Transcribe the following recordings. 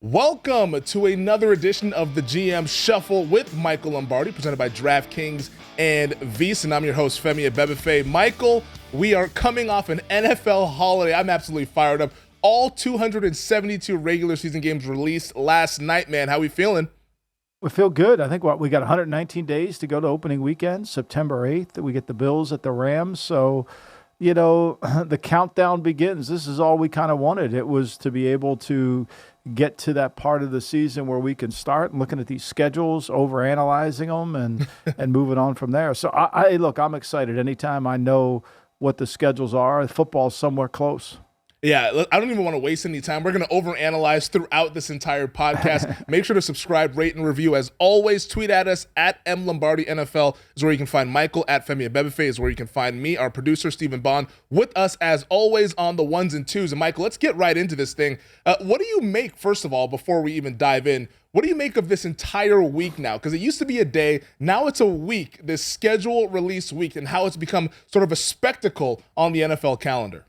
Welcome to another edition of the GM Shuffle with Michael Lombardi, presented by DraftKings and VSiN. I'm your host, Femi and Michael, we are coming off an NFL holiday. I'm absolutely fired up. All 272 regular season games released last night, man. How we feeling? We feel good. I think we got 119 days to go to opening weekend, September 8th. We get the Bills at the Rams. So, you know, the countdown begins. This is all we kind of wanted. It was to be able to get to that part of the season where we can start looking at these schedules, overanalyzing them, and moving on from there. So, look, I'm excited. Anytime I know what the schedules are, football's somewhere close. Yeah, I don't even want to waste any time. We're going to overanalyze throughout this entire podcast. Make sure to subscribe, rate, and review. As always, tweet at us at MLombardiNFL is where you can find Michael. At Femi and is where you can find me, our producer, Stephen Bond, with us as always on the ones and twos. And Michael, let's get right into this thing. What do you make, first of all, before we even dive in, what do you make of this entire week now? Because it used to be a day, now it's a week, this schedule release week, and how it's become sort of a spectacle on the NFL calendar.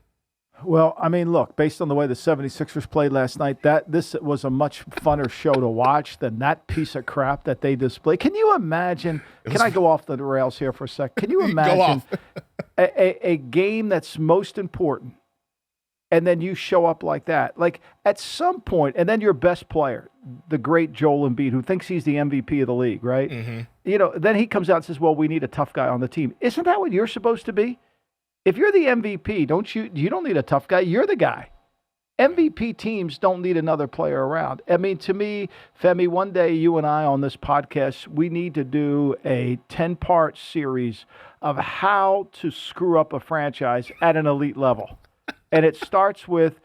Well, I mean, look, based on the way the 76ers played last night, this was a much funner show to watch than that piece of crap that they displayed. Can you imagine? Can I go off the rails here for a sec? Can you imagine a game that's most important, and then you show up like that? Like, at some point, and then your best player, the great Joel Embiid, who thinks he's the MVP of the league, right? Mm-hmm. You know, then he comes out and says, well, we need a tough guy on the team. Isn't that what you're supposed to be? If you're the MVP, you don't need a tough guy. You're the guy. MVP teams don't need another player around. I mean, to me, Femi, one day you and I on this podcast, we need to do a 10-part series of how to screw up a franchise at an elite level. And it starts with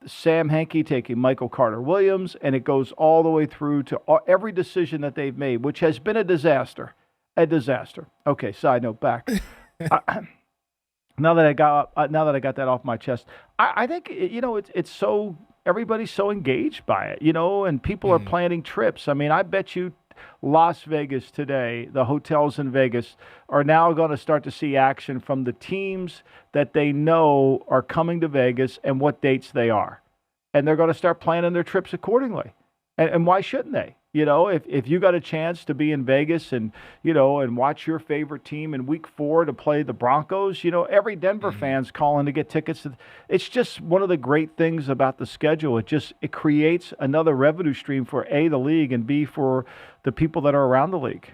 Sam Hinkie taking Michael Carter-Williams, and it goes all the way through to every decision that they've made, which has been a disaster. A disaster. Okay, side note, back. Now that I got that off my chest, I think it's so everybody's so engaged by it, and people are planning trips. I mean, I bet you Las Vegas today, the hotels in Vegas are now going to start to see action from the teams that they know are coming to Vegas and what dates they are, and they're going to start planning their trips accordingly. And why shouldn't they? If you got a chance to be in Vegas and watch your favorite team in week 4 to play the Broncos, every Denver fan's calling to get tickets. It's just one of the great things about the schedule. It creates another revenue stream for A, the league, and B, for the people that are around the league.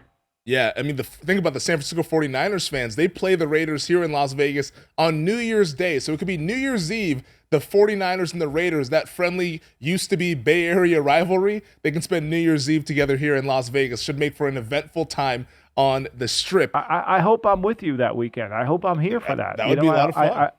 Yeah, I mean, the thing about the San Francisco 49ers fans, they play the Raiders here in Las Vegas on New Year's Day. So it could be New Year's Eve, the 49ers and the Raiders, that friendly used-to-be Bay Area rivalry. They can spend New Year's Eve together here in Las Vegas. Should make for an eventful time on the Strip. I hope I'm with you that weekend. I hope I'm here for that. That would be a lot of fun.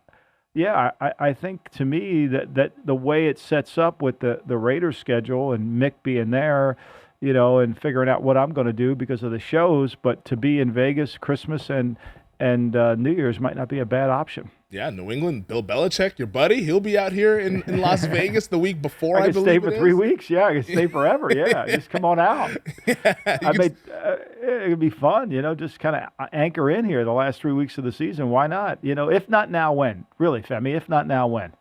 I think to me that the way it sets up with the Raiders schedule and Mick being there, and figuring out what I'm going to do because of the shows, but to be in Vegas, Christmas and New Year's might not be a bad option. Yeah, New England, Bill Belichick, your buddy, he'll be out here in Las Vegas the week before, I believe stay for 3 weeks. Yeah, I can stay forever. Yeah, just come on out. It'd be fun, just kind of anchor in here the last 3 weeks of the season. Why not? If not now, when? Really, Femi, if not now, when?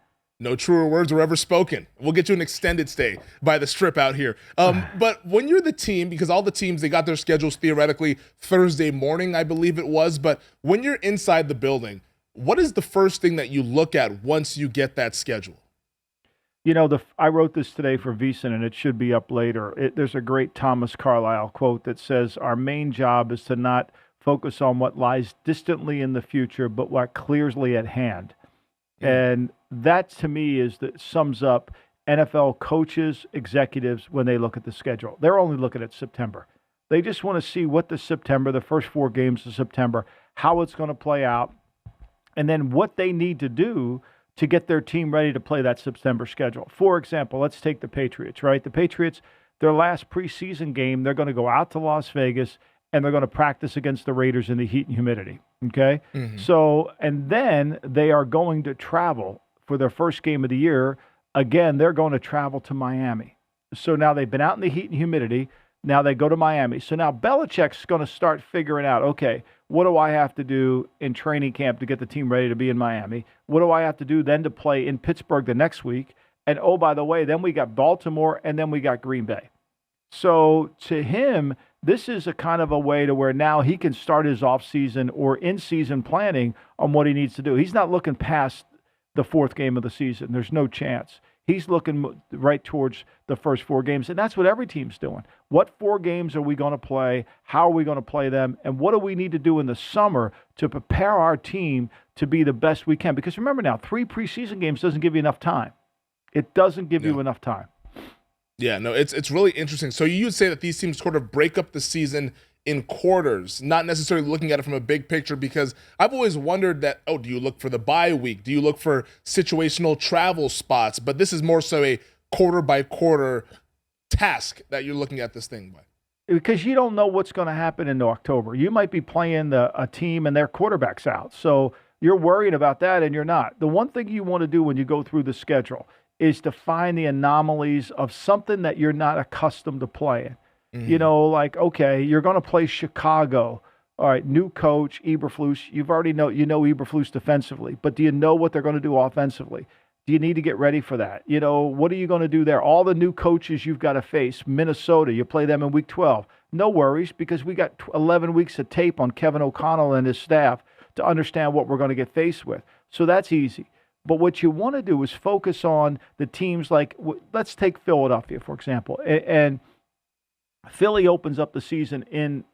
No truer words were ever spoken. We'll get you an extended stay by the Strip out here. But when you're the team, because all the teams, they got their schedules theoretically Thursday morning, I believe it was. But when you're inside the building, what is the first thing that you look at once you get that schedule? I wrote this today for VSiN, and it should be up later. There's a great Thomas Carlyle quote that says, our main job is to not focus on what lies distantly in the future, but what clearly at hand. And that, to me, sums up NFL coaches, executives, when they look at the schedule. They're only looking at September. They just want to see the first 4 games of September, how it's going to play out, and then what they need to do to get their team ready to play that September schedule. For example, let's take the Patriots, right? The Patriots, their last preseason game, they're going to go out to Las Vegas, and they're going to practice against the Raiders in the heat and humidity, okay? Mm-hmm. So, and then they are going to travel for their first game of the year. Again, they're going to travel to Miami. So now they've been out in the heat and humidity. Now they go to Miami. So now Belichick's going to start figuring out, okay, what do I have to do in training camp to get the team ready to be in Miami? What do I have to do then to play in Pittsburgh the next week? And oh, by the way, then we got Baltimore and then we got Green Bay. So to him, this is a kind of a way to where now he can start his offseason or in-season planning on what he needs to do. He's not looking past the fourth game of the season. There's no chance. He's looking right towards the first four games, and that's what every team's doing. What four games are we going to play? How are we going to play them? And what do we need to do in the summer to prepare our team to be the best we can? Because remember now, 3 preseason games doesn't give you enough time. It doesn't give you enough time. Yeah, no, it's really interesting. So you would say that these teams sort of break up the season in quarters, not necessarily looking at it from a big picture, because I've always wondered that, do you look for the bye week? Do you look for situational travel spots? But this is more so a quarter by quarter task that you're looking at this thing by. Because you don't know what's going to happen in October. You might be playing a team and their quarterback's out. So you're worried about that and you're not. The one thing you want to do when you go through the schedule is to find the anomalies of something that you're not accustomed to playing. You know, like, okay, you're going to play Chicago. All right, new coach, Eberflus. You know Eberflus defensively, but do you know what they're going to do offensively? Do you need to get ready for that? You know, what are you going to do there? All the new coaches you've got to face. Minnesota, you play them in week 12. No worries, because we got 11 weeks of tape on Kevin O'Connell and his staff to understand what we're going to get faced with. So that's easy. But what you want to do is focus on the teams like, let's take Philadelphia, for example. And Philly opens up the season in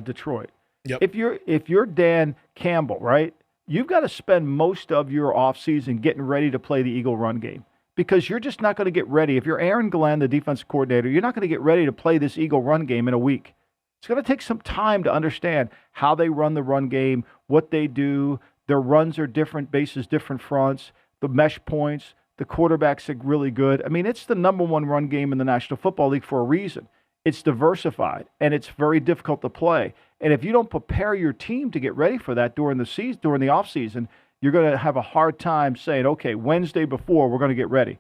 Detroit. Yep. If you're Dan Campbell, right, you've got to spend most of your offseason getting ready to play the Eagle run game, because you're just not going to get ready. If you're Aaron Glenn, the defense coordinator, you're not going to get ready to play this Eagle run game in a week. It's going to take some time to understand how they run the run game, what they do. Their runs are different, bases, different fronts, the mesh points, the quarterbacks are really good. I mean, it's the number one run game in the National Football League for a reason. It's diversified, and it's very difficult to play. And if you don't prepare your team to get ready for that during the season, during the offseason, you're going to have a hard time saying, okay, Wednesday before, we're going to get ready.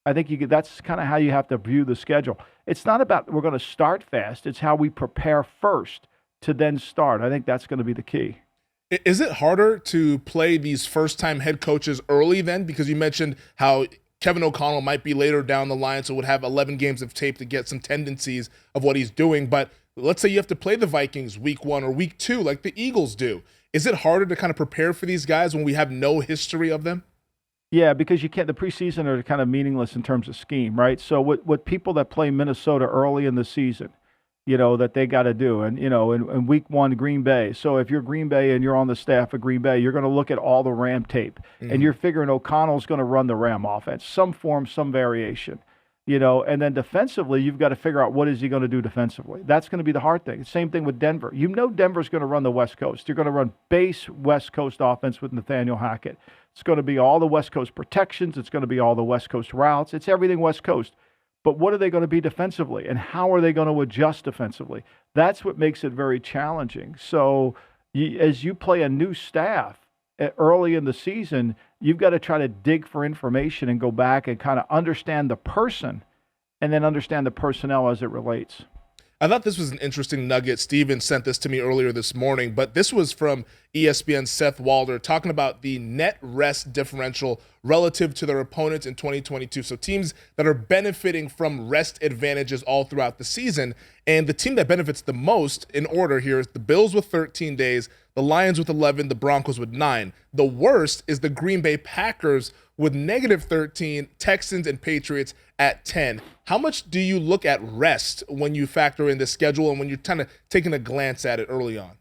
I think that's kind of how you have to view the schedule. It's not about we're going to start fast. It's how we prepare first to then start. I think that's going to be the key. Is it harder to play these first-time head coaches early then? Because you mentioned how Kevin O'Connell might be later down the line, so would have 11 games of tape to get some tendencies of what he's doing. But let's say you have to play the Vikings week 1 or week 2 like the Eagles do. Is it harder to kind of prepare for these guys when we have no history of them? Yeah, because you can't. The preseason are kind of meaningless in terms of scheme, right? So what people that play Minnesota early in the season, you know, that they got to do. And, you know, in week 1, Green Bay. So if you're Green Bay and you're on the staff of Green Bay, you're going to look at all the Ram tape. And you're figuring O'Connell's going to run the Ram offense, some form, some variation, you know. And then defensively, you've got to figure out what is he going to do defensively. That's going to be the hard thing. Same thing with Denver. You know Denver's going to run the West Coast. You're going to run base West Coast offense with Nathaniel Hackett. It's going to be all the West Coast protections. It's going to be all the West Coast routes. It's everything West Coast. But what are they going to be defensively, and how are they going to adjust defensively? That's what makes it very challenging. So as you play a new staff early in the season, you've got to try to dig for information and go back and kind of understand the person and then understand the personnel as it relates. I thought this was an interesting nugget. Steven sent this to me earlier this morning, but this was from ESPN's Seth Walder talking about the net rest differential relative to their opponents in 2022. So teams that are benefiting from rest advantages all throughout the season. And the team that benefits the most in order here is the Bills with 13 days, the Lions with 11, the Broncos with 9. The worst is the Green Bay Packers with -13, Texans and Patriots at 10. How much do you look at rest when you factor in the schedule and when you're kind of taking a glance at it early on?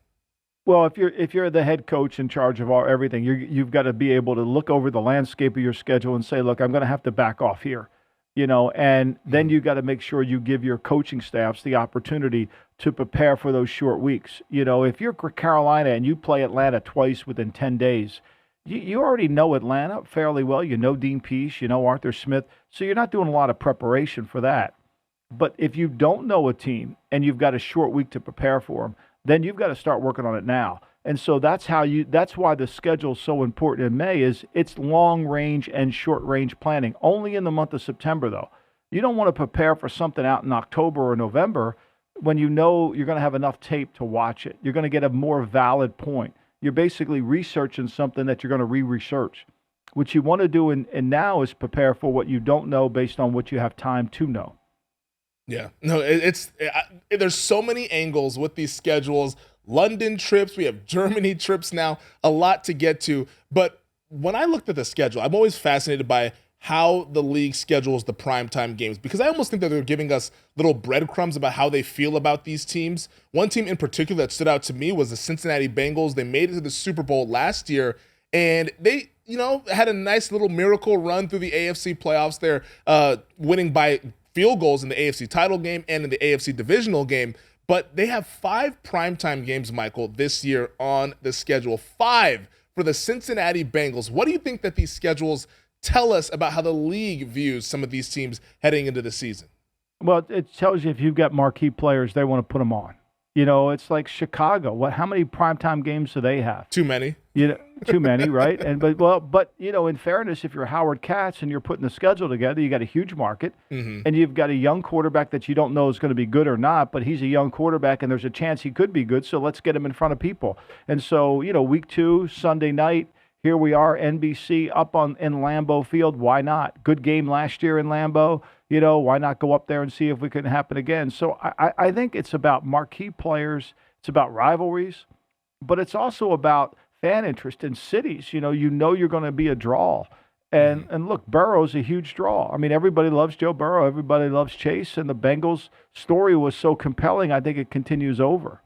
Well, if you're the head coach in charge of everything, you've got to be able to look over the landscape of your schedule and say, look, I'm going to have to back off here, you know, and then you got to make sure you give your coaching staffs the opportunity to prepare for those short weeks. You know, if you're Carolina and you play Atlanta twice within 10 days, you already know Atlanta fairly well. You know Dean Peace, you know Arthur Smith, so you're not doing a lot of preparation for that. But if you don't know a team and you've got a short week to prepare for them, then you've got to start working on it now. And so that's why the schedule is so important in May. Is it's long range and short range planning. Only in the month of September, though. You don't want to prepare for something out in October or November when you know you're going to have enough tape to watch it. You're going to get a more valid point. You're basically researching something that you're going to re-research. what you want to do and now is prepare for what you don't know based on what you have time to know. Yeah, no, there's so many angles with these schedules. London trips, we have Germany trips now, a lot to get to. But when I looked at the schedule, I'm always fascinated by how the league schedules the primetime games, because I almost think that they're giving us little breadcrumbs about how they feel about these teams. One team in particular that stood out to me was the Cincinnati Bengals. They made it to the Super Bowl last year, and they, had a nice little miracle run through the AFC playoffs. They're winning by field goals in the AFC title game and in the AFC divisional game. But they have 5 primetime games, Michael, this year on the schedule. 5 for the Cincinnati Bengals. What do you think that these schedules tell us about how the league views some of these teams heading into the season? Well, it tells you if you've got marquee players, they want to put them on. It's like Chicago. How many primetime games do they have? Too many. Too many, right? But in fairness, if you're Howard Katz and you're putting the schedule together, you got a huge market, and you've got a young quarterback that you don't know is going to be good or not, but he's a young quarterback, and there's a chance he could be good. So let's get him in front of people. And so, week 2, Sunday night. Here we are, NBC up in Lambeau Field. Why not? Good game last year in Lambeau. Why not go up there and see if it can happen again? So I think it's about marquee players. It's about rivalries, but it's also about fan interest in cities. You're going to be a draw. And look, Burrow's a huge draw. I mean, everybody loves Joe Burrow. Everybody loves Chase. And the Bengals story was so compelling, I think it continues over.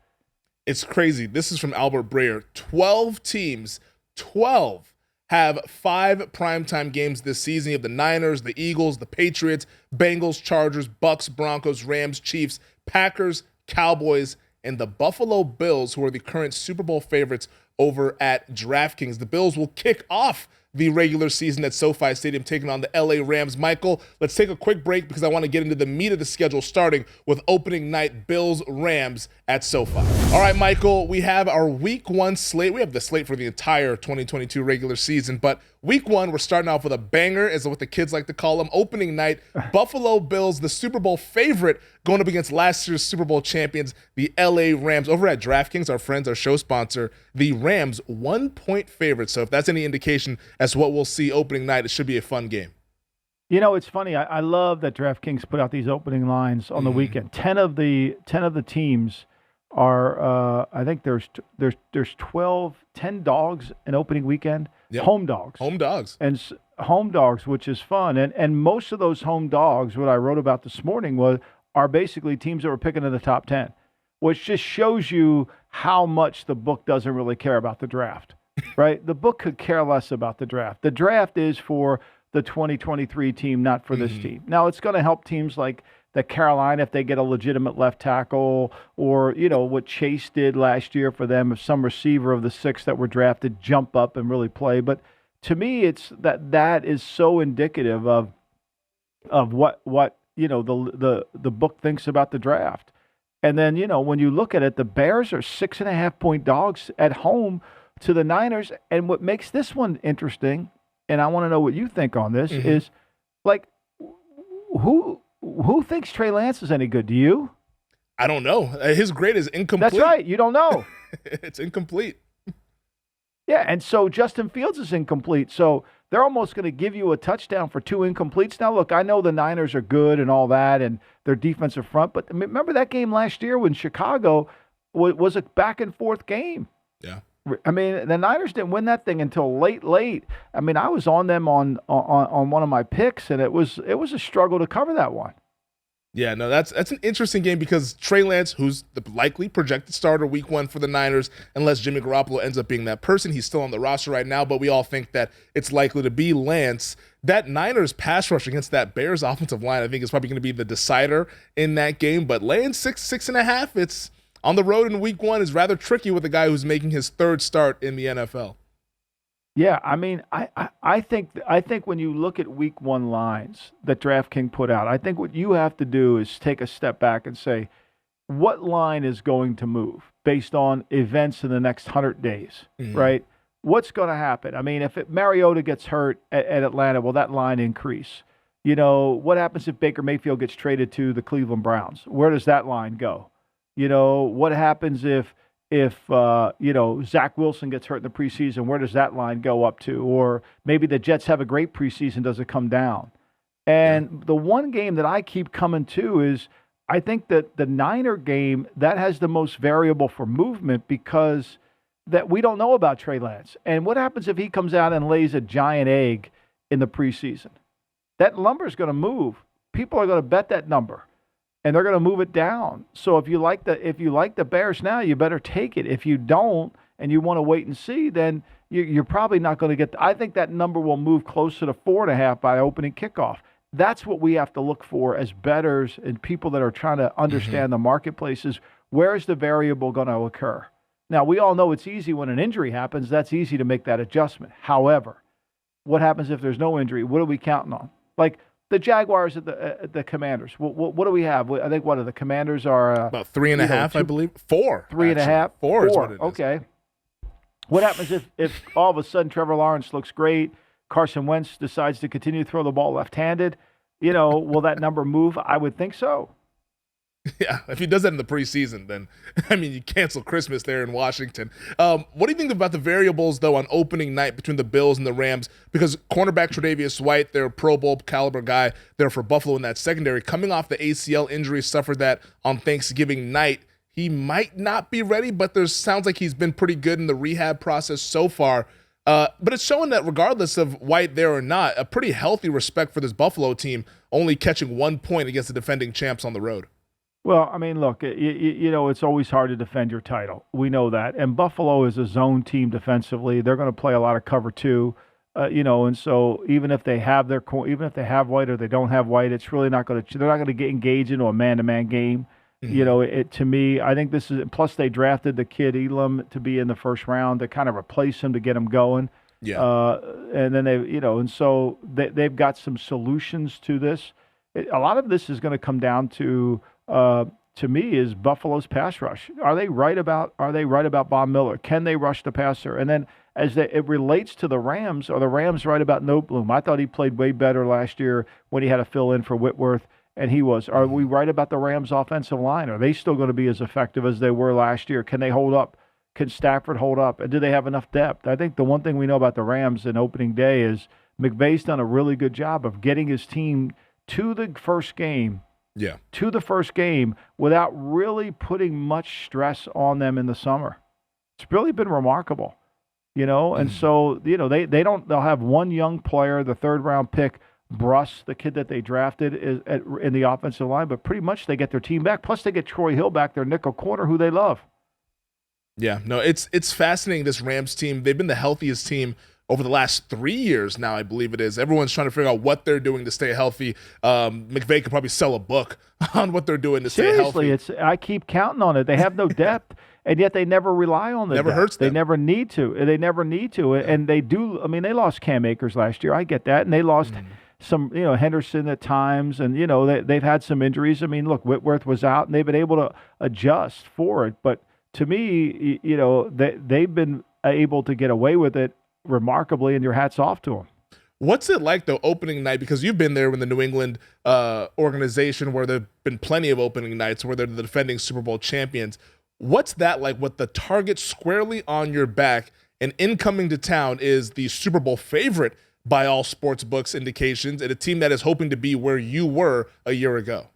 It's crazy. This is from Albert Breyer. 12 teams. 12 have 5 primetime games this season. You have the Niners, the Eagles, the Patriots, Bengals, Chargers, Bucks, Broncos, Rams, Chiefs, Packers, Cowboys, and the Buffalo Bills, who are the current Super Bowl favorites over at DraftKings. The Bills will kick off the regular season at SoFi Stadium, taking on the LA Rams. Michael, let's take a quick break because I want to get into the meat of the schedule, starting with opening night Bills-Rams at SoFi. All right, Michael, we have our Week 1 slate. We have the slate for the entire 2022 regular season, but Week 1, we're starting off with a banger, as what the kids like to call them. Opening night, Buffalo Bills, the Super Bowl favorite, going up against last year's Super Bowl champions, the LA Rams. Over at DraftKings, our friends, our show sponsor, the Rams, 1-point favorite. So if that's any indication as to what we'll see opening night, it should be a fun game. It's funny. I love that DraftKings put out these opening lines on the weekend. 10 of the teams are, I think there's 10 dogs in opening weekend. Yep. Home dogs. And home dogs, which is fun. And most of those home dogs, what I wrote about this morning are basically teams that were picking in the top 10, which just shows you how much the book doesn't really care about the draft, right? The book could care less about the draft. The draft is for the 2023 team, not for this team. Now, it's going to help teams like the Carolina if they get a legitimate left tackle, or, what Chase did last year for them, if some receiver of the 6 that were drafted jump up and really play. But to me, it's that is so indicative of what the book thinks about the draft. And then, when you look at it, the Bears are 6.5-point dogs at home to the Niners. And what makes this one interesting, and I want to know what you think on this, is like, who thinks Trey Lance is any good? Do you? I don't know. His grade is incomplete. That's right. You don't know. It's incomplete. Yeah, and so Justin Fields is incomplete. So they're almost going to give you a touchdown for 2 incompletes. Now, look, I know the Niners are good and all that, and their defensive front, but remember that game last year when Chicago was a back-and-forth game? Yeah. I mean, the Niners didn't win that thing until late. I mean, I was on them on one of my picks, and it was a struggle to cover that one. Yeah, no, that's an interesting game because Trey Lance, who's the likely projected starter Week 1 for the Niners, unless Jimmy Garoppolo ends up being that person. He's still on the roster right now, but we all think that it's likely to be Lance. That Niners pass rush against that Bears offensive line, I think, is probably going to be the decider in that game. But laying 6.5, it's on the road in Week 1 is rather tricky with a guy who's making his 3rd start in the NFL. Yeah, I mean, I think when you look at Week 1 lines that DraftKings put out, I think what you have to do is take a step back and say, what line is going to move based on events in the next 100 days, right? What's going to happen? I mean, if Mariota gets hurt at Atlanta, will that line increase? What happens if Baker Mayfield gets traded to the Cleveland Browns? Where does that line go? What happens if if Zach Wilson gets hurt in the preseason, where does that line go up to? Or maybe the Jets have a great preseason, does it come down? And the one game that I keep coming to is I think that the Niner game, that has the most variable for movement because that we don't know about Trey Lance. And what happens if he comes out and lays a giant egg in the preseason? That number is going to move. People are going to bet that number, and they're going to move it down. So if you like the Bears now, you better take it. If you don't, and you want to wait and see, then you're probably not going to get. I think that number will move closer to 4.5 by opening kickoff. That's what we have to look for as bettors and people that are trying to understand the marketplaces. Where is the variable going to occur? Now, we all know it's easy when an injury happens. That's easy to make that adjustment. However, what happens if there's no injury? What are we counting on? Like the Jaguars at the Commanders. What do we have? I think the Commanders are about 3.5, I believe. 4. 3.5. 4 is what it is. Okay. What happens if all of a sudden Trevor Lawrence looks great? Carson Wentz decides to continue to throw the ball left-handed, will that number move? I would think so. Yeah, if he does that in the preseason, then, you cancel Christmas there in Washington. What do you think about the variables, though, on opening night between the Bills and the Rams? Because cornerback Tre'Davious White, their Pro Bowl caliber guy there for Buffalo in that secondary, coming off the ACL injury, suffered that on Thanksgiving night. He might not be ready, but sounds like he's been pretty good in the rehab process so far. But it's showing that regardless of White there or not, a pretty healthy respect for this Buffalo team, only catching 1 point against the defending champs on the road. Well, look, it's always hard to defend your title. We know that. And Buffalo is a zone team defensively. They're going to play a lot of cover two, and so even if they have White or they don't have White, it's really not going to. They're not going to get engaged into a man-to-man game. To me, I think this is. Plus, they drafted the kid Elam to be in the first round to kind of replace him to get him going. Yeah. And then they've got some solutions to this. A lot of this is going to come down to me, is Buffalo's pass rush. Are they right about Von Miller? Can they rush the passer? And then it relates to the Rams, are the Rams right about Noteboom? I thought he played way better last year when he had to fill in for Whitworth. And he was. Are we right about the Rams' offensive line? Are they still going to be as effective as they were last year? Can they hold up? Can Stafford hold up? And do they have enough depth? I think the one thing we know about the Rams in opening day is McVay's done a really good job of getting his team to the first game. Yeah. To the first game without really putting much stress on them in the summer. It's really been remarkable, And so, they'll have one young player, the third-round pick, Bruss, the kid that they drafted, in the offensive line, but pretty much they get their team back. Plus, they get Troy Hill back, their nickel corner, who they love. Yeah, no, it's fascinating, this Rams team. They've been the healthiest team over the last 3 years now, I believe it is. Everyone's trying to figure out what they're doing to stay healthy. McVay could probably sell a book on what they're doing to stay healthy. Seriously, I keep counting on it. They have no depth, and yet they never rely on the depth. Hurts them. They never need to. Yeah. And they do. They lost Cam Akers last year. I get that, and they lost some, Henderson at times, and they've had some injuries. Look, Whitworth was out, and they've been able to adjust for it. But to me, they've been able to get away with it remarkably, and your hat's off to them. What's it like, though, opening night? Because you've been there in the New England organization where there have been plenty of opening nights where they're the defending Super Bowl champions. What's that like with the target squarely on your back, and incoming to town is the Super Bowl favorite by all sports books indications, and a team that is hoping to be where you were a year ago?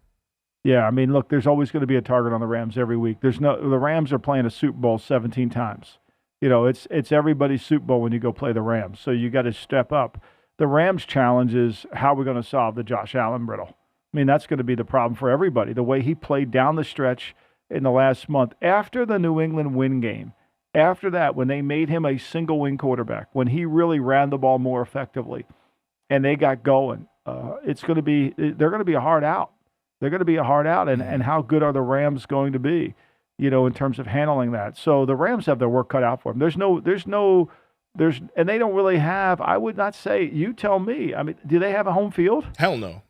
Yeah, look, there's always going to be a target on the Rams every week. The Rams are playing a Super Bowl 17 times. It's everybody's Super Bowl when you go play the Rams, so you got to step up. The Rams' challenge is how we're going to solve the Josh Allen riddle. That's going to be the problem for everybody. The way he played down the stretch in the last month after the New England win game, after that, when they made him a single wing quarterback, when he really ran the ball more effectively, and they got going, they're going to be a hard out. They're going to be a hard out, and how good are the Rams going to be, in terms of handling that? So the Rams have their work cut out for them. And they don't really have. I would not say. You tell me. Do they have a home field? Hell no.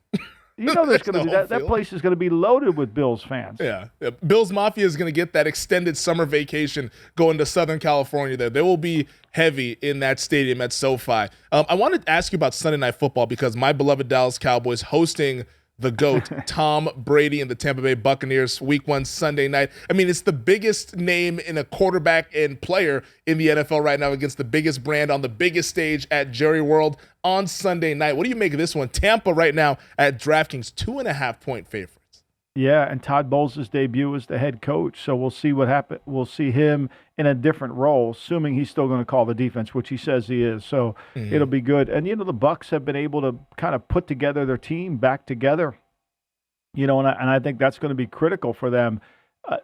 There's going to be that place is going to be loaded with Bills fans. Yeah. Bills Mafia is going to get that extended summer vacation going to Southern California there. They will be heavy in that stadium at SoFi. I wanted to ask you about Sunday Night Football because my beloved Dallas Cowboys hosting the GOAT, Tom Brady and the Tampa Bay Buccaneers, Week 1 Sunday night. I mean, it's the biggest name in a quarterback and player in the NFL right now against the biggest brand on the biggest stage at Jerry World on Sunday night. What do you make of this one? Tampa right now at DraftKings, 2.5-point favorites. Yeah, and Todd Bowles' debut as the head coach, so we'll see what happens. We'll see him in a different role, assuming he's still going to call the defense, which he says he is. So it'll be good. And, the Bucs have been able to kind of put together their team back together, and I think that's going to be critical for them.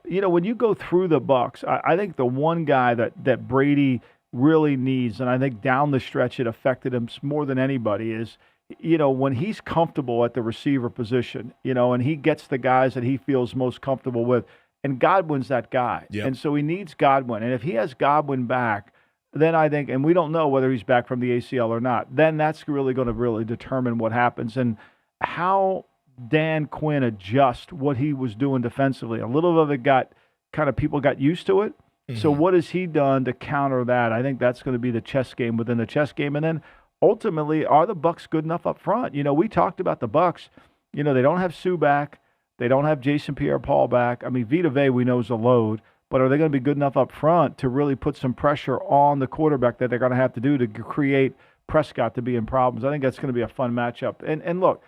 When you go through the Bucs, I think the one guy that Brady really needs, and I think down the stretch it affected him more than anybody, is when he's comfortable at the receiver position, and he gets the guys that he feels most comfortable with, and Godwin's that guy. Yep. And so he needs Godwin. And if he has Godwin back, then I think, and we don't know whether he's back from the ACL or not, then that's really going to really determine what happens and how Dan Quinn adjusts what he was doing defensively. A little of it people got used to it. So what has he done to counter that? I think that's going to be the chess game within the chess game. And then ultimately, are the Bucs good enough up front? We talked about the Bucs. They don't have Sue back. They don't have Jason Pierre-Paul back. I mean, Vita Vea we know is a load, but are they going to be good enough up front to really put some pressure on the quarterback that they're going to have to do to create Prescott to be in problems? I think that's going to be a fun matchup. And look,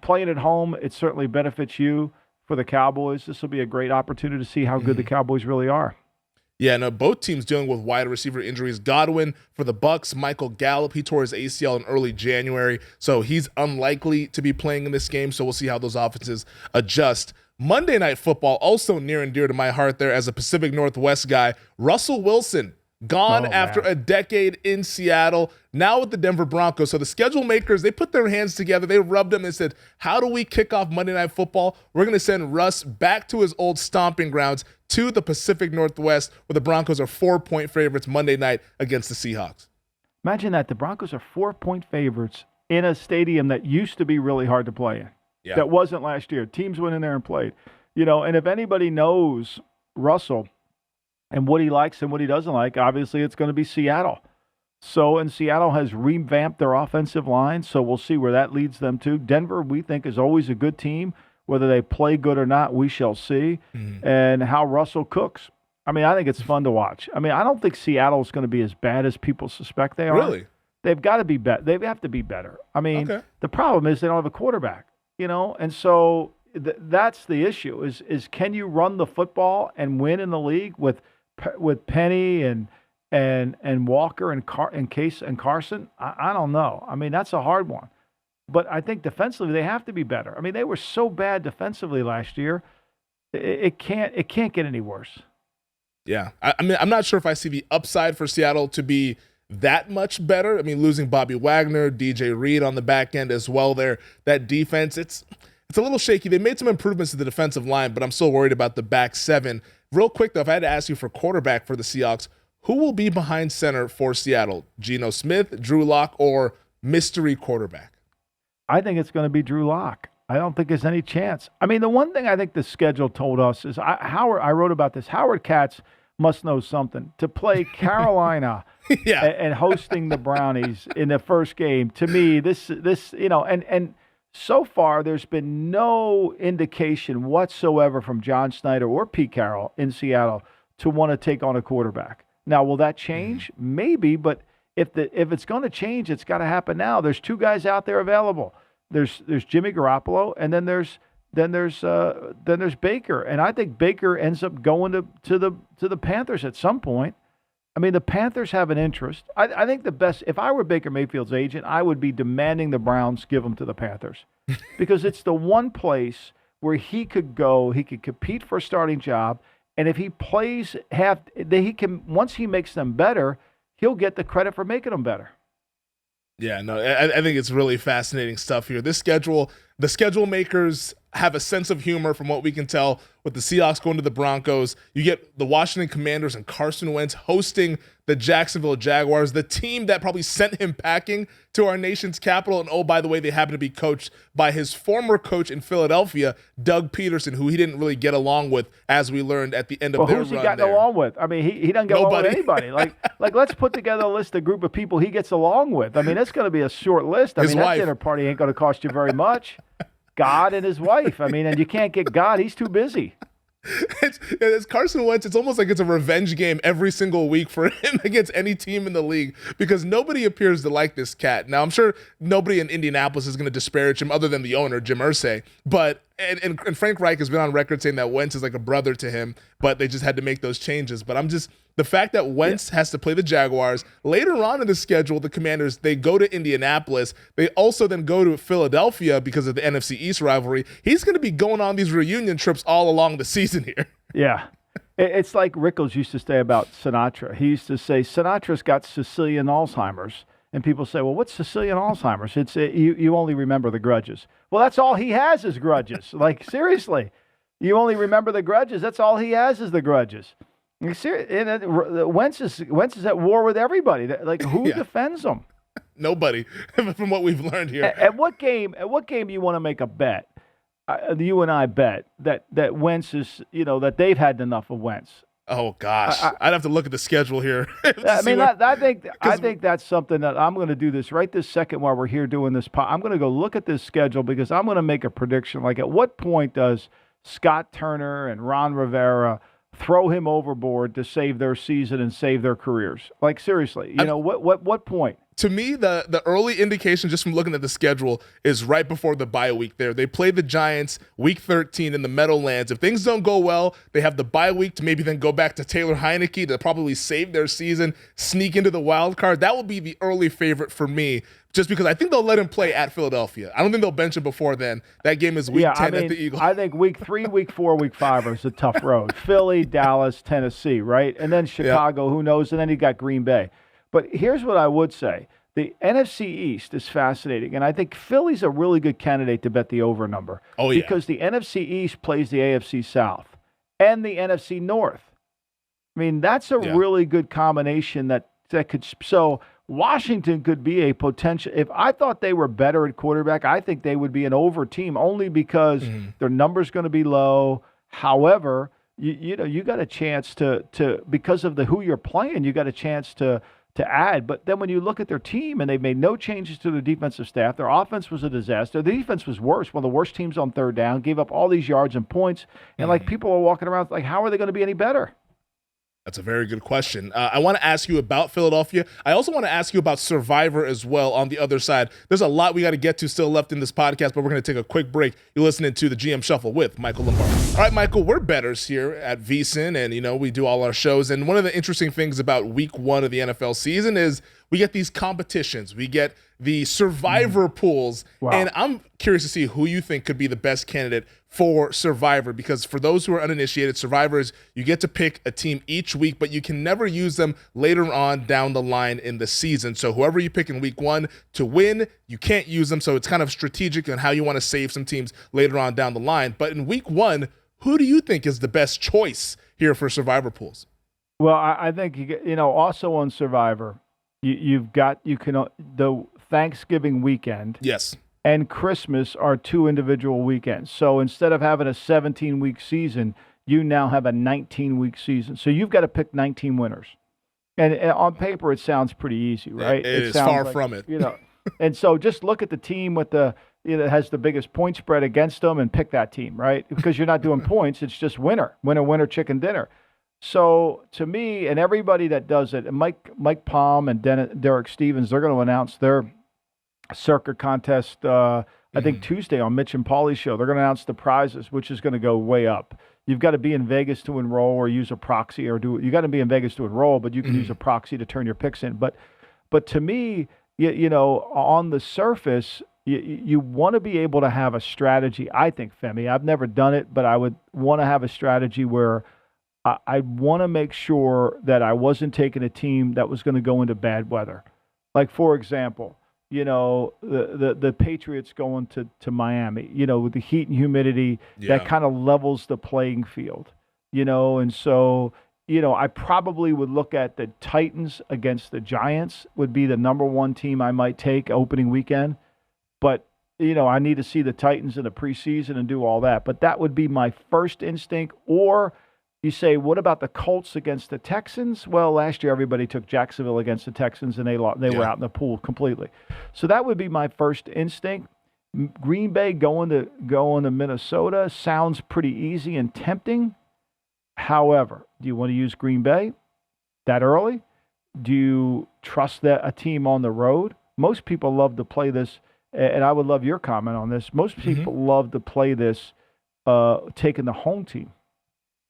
playing at home, it certainly benefits you for the Cowboys. This will be a great opportunity to see how good the Cowboys really are. Yeah, no, both teams dealing with wide receiver injuries. Godwin for the Bucs, Michael Gallup, he tore his ACL in early January, so he's unlikely to be playing in this game, so we'll see how those offenses adjust. Monday Night Football, also near and dear to my heart there as a Pacific Northwest guy. Russell Wilson, gone after a decade in Seattle, now with the Denver Broncos. So the schedule makers, they put their hands together, they rubbed them and said, how do we kick off Monday Night Football? We're going to send Russ back to his old stomping grounds to the Pacific Northwest, where the Broncos are 4-point favorites Monday night against the Seahawks. Imagine that. The Broncos are 4-point favorites in a stadium that used to be really hard to play in. Yeah. That wasn't last year. Teams went in there and played. And if anybody knows Russell and what he likes and what he doesn't like, obviously it's going to be Seattle. And Seattle has revamped their offensive line, so we'll see where that leads them to. Denver, we think, is always a good team. Whether they play good or not, we shall see. And how Russell cooks. I mean, I think it's fun to watch. I mean, I don't think Seattle is going to be as bad as people suspect they are. Really? They've got to be better. They have to be better. I mean, The problem is they don't have a quarterback, and so that's the issue is can you run the football and win in the league with Penny and Walker and Case and Carson? I don't know. I mean, that's a hard one. But I think defensively they have to be better. I mean, they were so bad defensively last year. It can't get any worse. Yeah. I mean, I'm not sure if I see the upside for Seattle to be that much better. I mean, losing Bobby Wagner, DJ Reed on the back end as well there. That defense, it's a little shaky. They made some improvements to the defensive line, but I'm still worried about the back seven. Real quick, though, if I had to ask you for quarterback for the Seahawks, who will be behind center for Seattle? Geno Smith, Drew Lock, or mystery quarterback? I think it's going to be Drew Lock. I don't think there's any chance. I mean, the one thing I think the schedule told us is I wrote about this. Howard Katz must know something. To play Carolina and hosting the Brownies in the first game, to me, this and so far there's been no indication whatsoever from John Snyder or Pete Carroll in Seattle to want to take on a quarterback. Now, will that change? Maybe, but if it's going to change, it's got to happen now. There's two guys out there available. There's Jimmy Garoppolo, and then there's Baker, and I think Baker ends up going to the Panthers at some point. I mean, the Panthers have an interest. I think the best, if I were Baker Mayfield's agent, I would be demanding the Browns give him to the Panthers because it's the one place where he could go, he could compete for a starting job, and if he plays once he makes them better, he'll get the credit for making them better. Yeah, no, I think it's really fascinating stuff here. The schedule makers have a sense of humor from what we can tell with the Seahawks going to the Broncos. You get the Washington Commanders and Carson Wentz hosting the Jacksonville Jaguars, the team that probably sent him packing to our nation's capital. And oh, by the way, they happen to be coached by his former coach in Philadelphia, Doug Peterson, who he didn't really get along with, as we learned at the end of their run. Who's he gotten along with? I mean, he doesn't get along with anybody. Like let's put together a group of people he gets along with. I mean, it's going to be a short list. I mean, that dinner party ain't going to cost you very much. God and his wife. I mean, and you can't get God. He's too busy. It's Carson Wentz. It's almost like it's a revenge game every single week for him against any team in the league because nobody appears to like this cat. Now, I'm sure nobody in Indianapolis is going to disparage him other than the owner, Jim Irsay. But and Frank Reich has been on record saying that Wentz is like a brother to him, but they just had to make those changes. But the fact that Wentz has to play the Jaguars later on in the schedule, the Commanders, they go to Indianapolis. They also then go to Philadelphia because of the NFC East rivalry. He's going to be going on these reunion trips all along the season here. Yeah. It's like Rickles used to say about Sinatra. He used to say, Sinatra's got Sicilian Alzheimer's. And people say, well, what's Sicilian Alzheimer's? It's you only remember the grudges. Well, that's all he has is grudges. Like, seriously. You only remember the grudges. That's all he has is the grudges. Wentz is at war with everybody. Like, who defends him? Nobody, from what we've learned here. At what game do you want to make a bet? You and I bet that Wentz is, that they've had enough of Wentz. Oh gosh, I'd have to look at the schedule here. I think that's something that I'm going to do this right this second while we're here doing this. I'm going to go look at this schedule because I'm going to make a prediction. Like, at what point does Scott Turner and Ron Rivera throw him overboard to save their season and save their careers? Like, seriously, what point? To me, the early indication just from looking at the schedule is right before the bye week there. They play the Giants week 13 in the Meadowlands. If things don't go well, they have the bye week to maybe then go back to Taylor Heineke to probably save their season, sneak into the wild card. That will be the early favorite for me, just because I think they'll let him play at Philadelphia. I don't think they'll bench him before then. That game is week 10 at the Eagles. I think week 3, week 4, week 5 is a tough road. Philly, Dallas, Tennessee, right? And then Chicago, who knows? And then you got Green Bay. But here's what I would say. The NFC East is fascinating, and I think Philly's a really good candidate to bet the over number. Oh, yeah. Because the NFC East plays the AFC South and the NFC North. I mean, that's a really good combination that could – so Washington could be a potential – if I thought they were better at quarterback, I think they would be an over team only because their number's going to be low. However, you got a chance to because of who you're playing, you got a chance to add. But then when you look at their team and they've made no changes to their defensive staff, their offense was a disaster. The defense was worse, one of the worst teams on third down, gave up all these yards and points. And like people are walking around like, how are they going to be any better? That's a very good question. I want to ask you about Philadelphia. I also want to ask you about Survivor as well on the other side. There's a lot we got to get to still left in this podcast, but we're going to take a quick break. You're listening to the GM Shuffle with Michael Lombardi. All right, Michael, we're bettors here at VSiN, and, we do all our shows. And one of the interesting things about week 1 of the NFL season is we get these competitions. We get the Survivor pools. Wow. And I'm curious to see who you think could be the best candidate for Survivor, because for those who are uninitiated, Survivor is you get to pick a team each week, but you can never use them later on down the line in the season. So whoever you pick in week 1 to win, you can't use them. So it's kind of strategic on how you want to save some teams later on down the line. But in week 1, who do you think is the best choice here for Survivor pools? Well, I think, also on Survivor, the Thanksgiving weekend. Yes. And Christmas are 2 individual weekends. So instead of having a 17-week season, you now have a 19-week season. So you've got to pick 19 winners. And on paper, it sounds pretty easy, right? It is far from it. And so just look at the team with that has the biggest point spread against them and pick that team, right? Because you're not doing points. It's just winner, chicken dinner. So to me, and everybody that does it, and Mike Palm and Derek Stevens, they're going to announce their circuit contest, I think Tuesday on Mitch and Paulie's show. They're going to announce the prizes, which is going to go way up. You've got to be in Vegas to enroll or use a proxy you got to be in Vegas to enroll, but you can use a proxy to turn your picks in. But to me, on the surface, you want to be able to have a strategy. I think, Femi, I've never done it, but I would want to have a strategy where I want to make sure that I wasn't taking a team that was going to go into bad weather. Like, for example, the Patriots going to Miami, with the heat and humidity, that kind of levels the playing field, and so, I probably would look at the Titans against the Giants would be the number 1 team I might take opening weekend. But, I need to see the Titans in the preseason and do all that. But that would be my first instinct. Or you say, what about the Colts against the Texans? Well, last year everybody took Jacksonville against the Texans, and they were out in the pool completely. So that would be my first instinct. Green Bay going to Minnesota sounds pretty easy and tempting. However, do you want to use Green Bay that early? Do you trust that a team on the road? Most people love to play this, and I would love your comment on this. Most people love to play this taking the home team.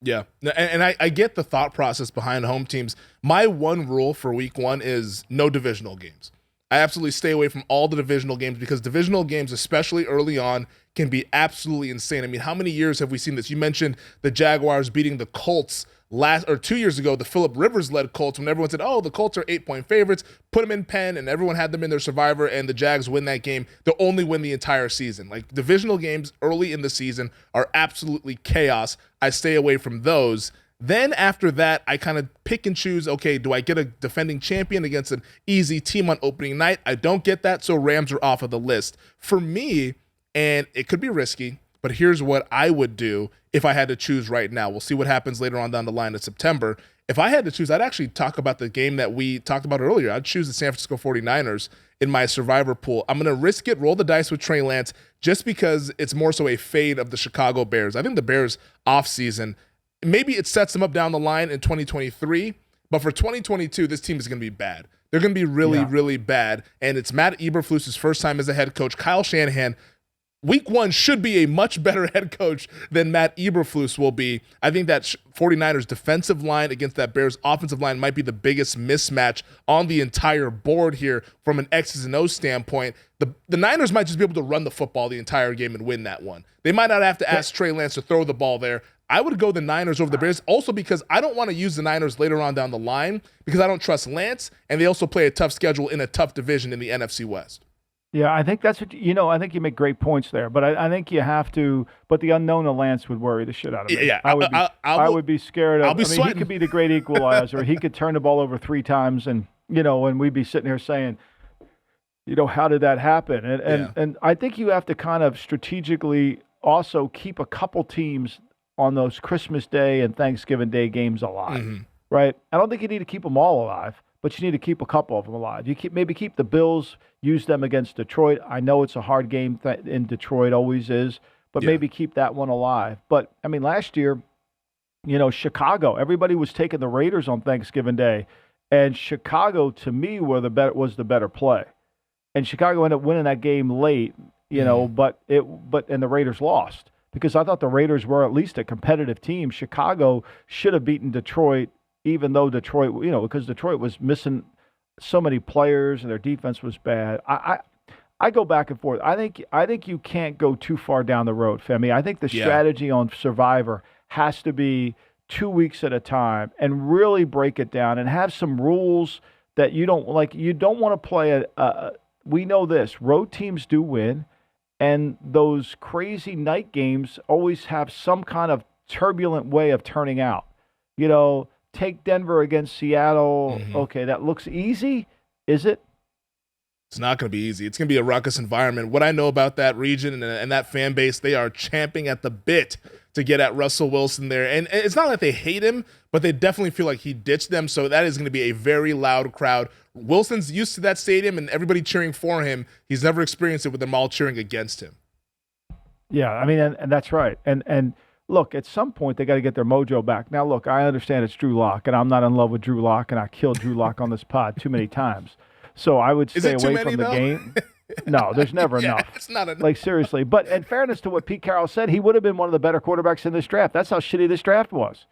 Yeah, and I get the thought process behind home teams. My one rule for week one is no divisional games. I absolutely stay away from all the divisional games because divisional games, especially early on, can be absolutely insane. I mean, how many years have we seen this? You mentioned the Jaguars beating the Colts 2 years ago, the Phillip Rivers-led Colts, when everyone said, oh, the Colts are 8-point favorites, put them in pen, and everyone had them in their survivor, and the Jags win that game. They'll only win the entire season. Like, divisional games early in the season are absolutely chaos. I stay away from those. Then after that, I kind of pick and choose, okay, do I get a defending champion against an easy team on opening night? I don't get that, so Rams are off of the list. For me, and it could be risky, but here's what I would do if I had to choose right now. We'll see what happens later on down the line in September. If I had to choose, I'd actually talk about the game that we talked about earlier. I'd choose the San Francisco 49ers in my survivor pool. I'm going to risk it, roll the dice with Trey Lance, just because it's more so a fade of the Chicago Bears. I think the Bears offseason, maybe it sets them up down the line in 2023, but for 2022, this team is going to be bad. They're going to be really bad, and it's Matt Eberflus's first time as a head coach. Kyle Shanahan, week one, should be a much better head coach than Matt Eberflus will be. I think that 49ers defensive line against that Bears offensive line might be the biggest mismatch on the entire board here from an X's and O's standpoint. The Niners might just be able to run the football the entire game and win that one. They might not have to ask Trey Lance to throw the ball there. I would go the Niners over the Bears, also because I don't want to use the Niners later on down the line because I don't trust Lance, and they also play a tough schedule in a tough division in the NFC West. Yeah, I think that's what, I think you make great points there, but I think you have to, but the unknown of Lance would worry the shit out of me. Yeah, I would be scared of, I'll be sweating. He could be the great equalizer. He could turn the ball over 3 times and we'd be sitting here saying, how did that happen? And I think you have to kind of strategically also keep a couple teams on those Christmas Day and Thanksgiving Day games alive, right? I don't think you need to keep them all alive, but you need to keep a couple of them alive. You maybe keep the Bills, use them against Detroit. I know it's a hard game in Detroit, always is, but maybe keep that one alive. But, I mean, last year, Chicago, everybody was taking the Raiders on Thanksgiving Day, and Chicago, to me, was the better play. And Chicago ended up winning that game late, but the Raiders lost. Because I thought the Raiders were at least a competitive team. Chicago should have beaten Detroit, even though Detroit, because Detroit was missing so many players and their defense was bad. I go back and forth. I think you can't go too far down the road, Femi. I think the strategy on Survivor has to be 2 weeks at a time and really break it down and have some rules that you don't like. You don't want to play we know this. Road teams do win. And those crazy night games always have some kind of turbulent way of turning out. Take Denver against Seattle. Okay, that looks easy. Is it? It's not going to be easy. It's going to be a ruckus environment. What I know about that region and that fan base, they are champing at the bit to get at Russell Wilson there. And it's not like they hate him, but they definitely feel like he ditched them. So that is going to be a very loud crowd. Wilson's used to that stadium and everybody cheering for him. He's never experienced it with them all cheering against him. Yeah, I mean, and that's right. And look, at some point they got to get their mojo back. Now, look, I understand it's Drew Lock, and I'm not in love with Drew Lock, and I killed Drew Lock on this pod too many times. So I would stay away from the game. No, there's never enough. It's not enough. Like, seriously. But in fairness to what Pete Carroll said, he would have been one of the better quarterbacks in this draft. That's how shitty this draft was.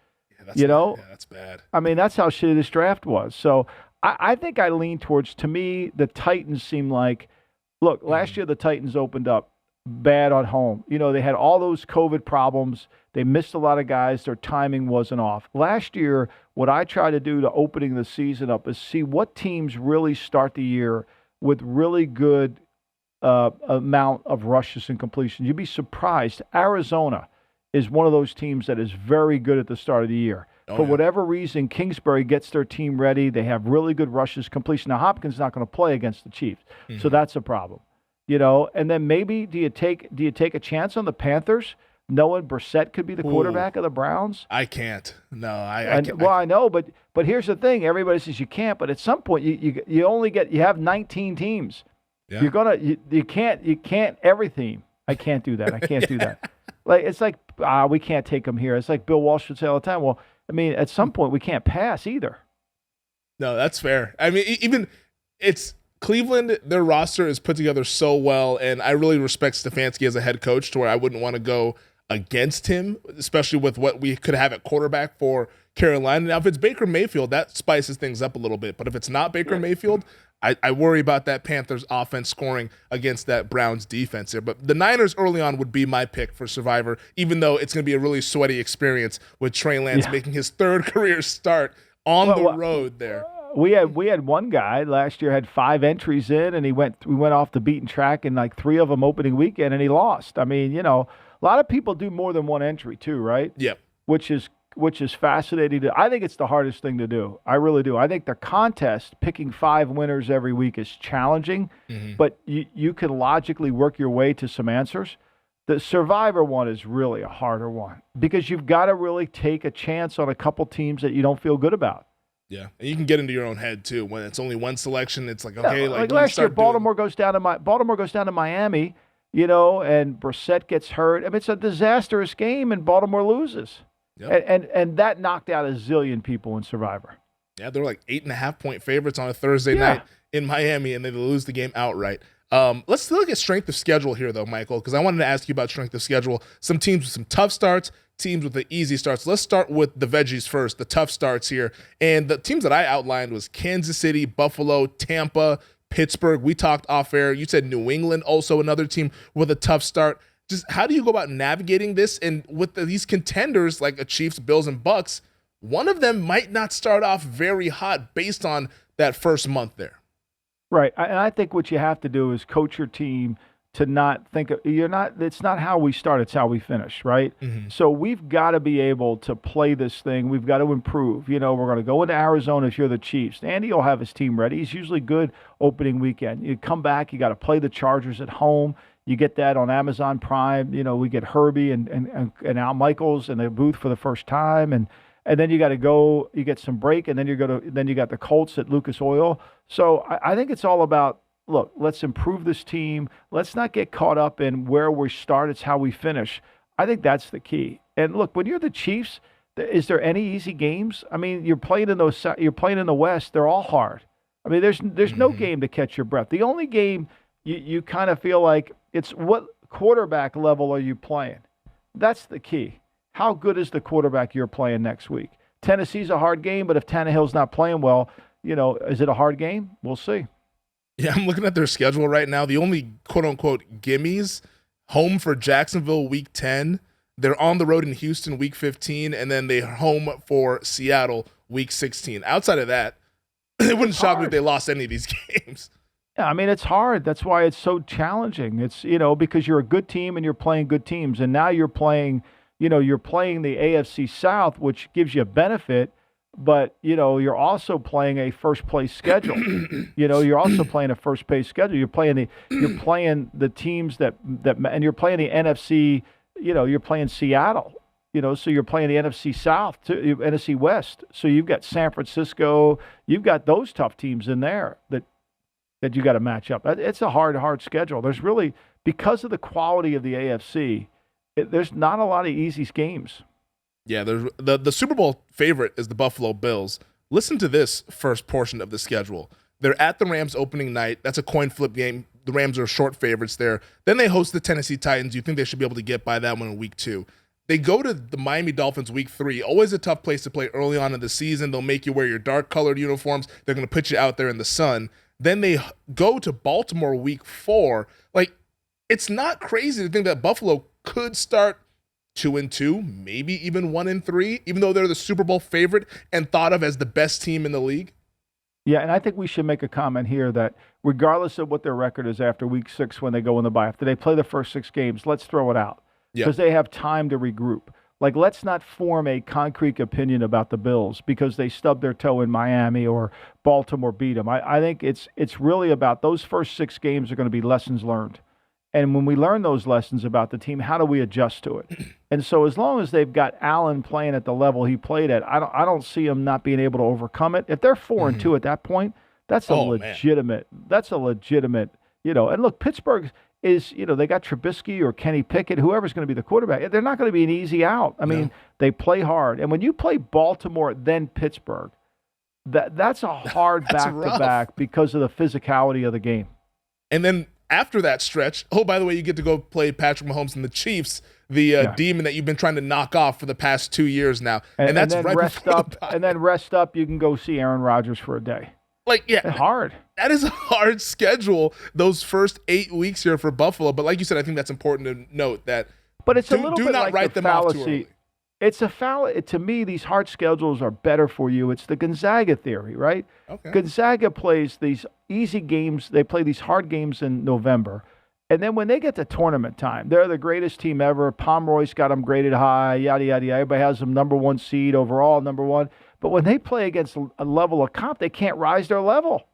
Yeah, that's bad. I mean, that's how shitty this draft was. So I think I lean towards, to me, the Titans seem like, look, last year the Titans opened up bad at home. They had all those COVID problems. They missed a lot of guys. Their timing wasn't off. Last year, what I try to do to opening the season up is see what teams really start the year with really good amount of rushes and completions. You'd be surprised. Arizona is one of those teams that is very good at the start of the year. For whatever reason, Kingsbury gets their team ready. They have really good rushes, completion. Now, Hopkins not going to play against the Chiefs, so that's a problem. And then maybe do you take a chance on the Panthers, knowing Brissett could be the quarterback of the Browns? I can't. No, I can't. Well, I know, but here's the thing. Everybody says you can't, but at some point you have 19 teams. Yeah. You can't every team. I can't do that. I can't do that. It's like we can't take them here. It's like Bill Walsh would say all the time. Well, I mean, at some point we can't pass either. No, that's fair. I mean, even it's Cleveland, their roster is put together so well, and I really respect Stefanski as a head coach to where I wouldn't want to go against him, especially with what we could have at quarterback for Carolina. Now, if it's Baker Mayfield, that spices things up a little bit. But if it's not Baker Mayfield, I worry about that Panthers offense scoring against that Browns defense here. But the Niners early on would be my pick for Survivor, even though it's going to be a really sweaty experience with Trey Lance making his third career start on the road there. We had one guy last year had 5 entries in, and we went off the beaten track in like 3 of them opening weekend, and he lost. I mean, a lot of people do more than 1 entry too, right? Yep. Which is fascinating. I think it's the hardest thing to do. I really do. I think the contest, picking 5 winners every week, is challenging, but you can logically work your way to some answers. The Survivor one is really a harder one because you've got to really take a chance on a couple teams that you don't feel good about. Yeah, and you can get into your own head too when it's only one selection. It's like, okay, like last year, Baltimore goes down to Miami, and Brissett gets hurt. I mean, it's a disastrous game, and Baltimore loses. Yep. And that knocked out a zillion people in Survivor. Yeah, they're like 8.5-point favorites on a Thursday night in Miami, and they lose the game outright. Let's look at strength of schedule here, though, Michael, because I wanted to ask you about strength of schedule. Some teams with some tough starts, teams with the easy starts. Let's start with the veggies first, the tough starts here. And the teams that I outlined was Kansas City, Buffalo, Tampa, Pittsburgh. We talked off air. You said New England, also another team with a tough start. Just how do you go about navigating this? And with these contenders like the Chiefs, Bills, and Bucks, one of them might not start off very hot based on that first month there. Right. And I think what you have to do is coach your team to not think it's not how we start, it's how we finish, right? So we've got to be able to play this thing. We've got to improve. We're going to go into Arizona if you're the Chiefs. Andy will have his team ready. He's usually good opening weekend. You come back, you got to play the Chargers at home. You get that on Amazon Prime. We get Herbie and Al Michaels in the booth for the first time, and then you got to go. You get some break, and then you got the Colts at Lucas Oil. So I think it's all about, look, let's improve this team. Let's not get caught up in where we start. It's how we finish. I think that's the key. And look, when you're the Chiefs, is there any easy games? I mean, you're playing in the West. They're all hard. I mean, there's no game to catch your breath. The only game you kind of feel like it's what quarterback level are you playing? That's the key. How good is the quarterback you're playing next week? Tennessee's a hard game, but if Tannehill's not playing well, is it a hard game? We'll see. Yeah, I'm looking at their schedule right now. The only quote-unquote gimmies, home for Jacksonville week 10. They're on the road in Houston week 15, and then they're home for Seattle week 16. Outside of that, it wouldn't shock me if they lost any of these games. Yeah, I mean, it's hard. That's why it's so challenging. It's, because you're a good team and you're playing good teams. And now you're playing the AFC South, which gives you a benefit, but, you're also playing a first-place schedule. You're also playing a first-place schedule. You're playing the teams that and you're playing the NFC, you're playing Seattle. So you're playing the NFC South, too, NFC West. So you've got San Francisco. You've got those tough teams in there that you got to match up. It's a hard schedule. There's really, because of the quality of the AFC, there's not a lot of easy games. Yeah, there's the Super Bowl favorite is the Buffalo Bills. Listen to this first portion of the schedule. They're at the Rams opening night. That's a coin flip game. The Rams are short favorites there. Then they host the Tennessee Titans. You think they should be able to get by that one in week 2. They go to the Miami Dolphins week 3. Always a tough place to play early on in the season. They'll make you wear your dark-colored uniforms. They're going to put you out there in the sun. Then they go to Baltimore week 4. Like, it's not crazy to think that Buffalo could start 2-2, maybe even 1-3, even though they're the Super Bowl favorite and thought of as the best team in the league. Yeah, and I think we should make a comment here that regardless of what their record is after week 6 when they go in the bye, after they play the first 6 games, let's throw it out because they have time to regroup. Like, let's not form a concrete opinion about the Bills because they stubbed their toe in Miami or Baltimore beat them. I think it's really about those first 6 games are going to be lessons learned. And when we learn those lessons about the team, how do we adjust to it? And so as long as they've got Allen playing at the level he played at, I don't see him not being able to overcome it. If they're 4-2 at that point, that's a legitimate, And look, Pittsburgh is, they got Trubisky or Kenny Pickett, whoever's going to be the quarterback. They're not going to be an easy out. I mean, they play hard. And when you play Baltimore, then Pittsburgh, that's a hard back-to-back because of the physicality of the game. And then after that stretch, by the way, you get to go play Patrick Mahomes and the Chiefs, the demon that you've been trying to knock off for the past 2 years now. And that's then right rest up. And then rest up, you can go see Aaron Rodgers for a day. It's hard. That is a hard schedule, those first 8 weeks here for Buffalo. But like you said, I think that's important to note that. But it's a little bit not like write the them fallacy. off too early. It's a fallacy. To me, these hard schedules are better for you. It's the Gonzaga theory, right? Okay. Gonzaga plays these easy games. They play these hard games in November. And then when they get to tournament time, they're the greatest team ever. Pomeroy's got them graded high, yada, yada, yada. Everybody has them number one seed overall, number one. But when they play against a level of comp, they can't rise their level.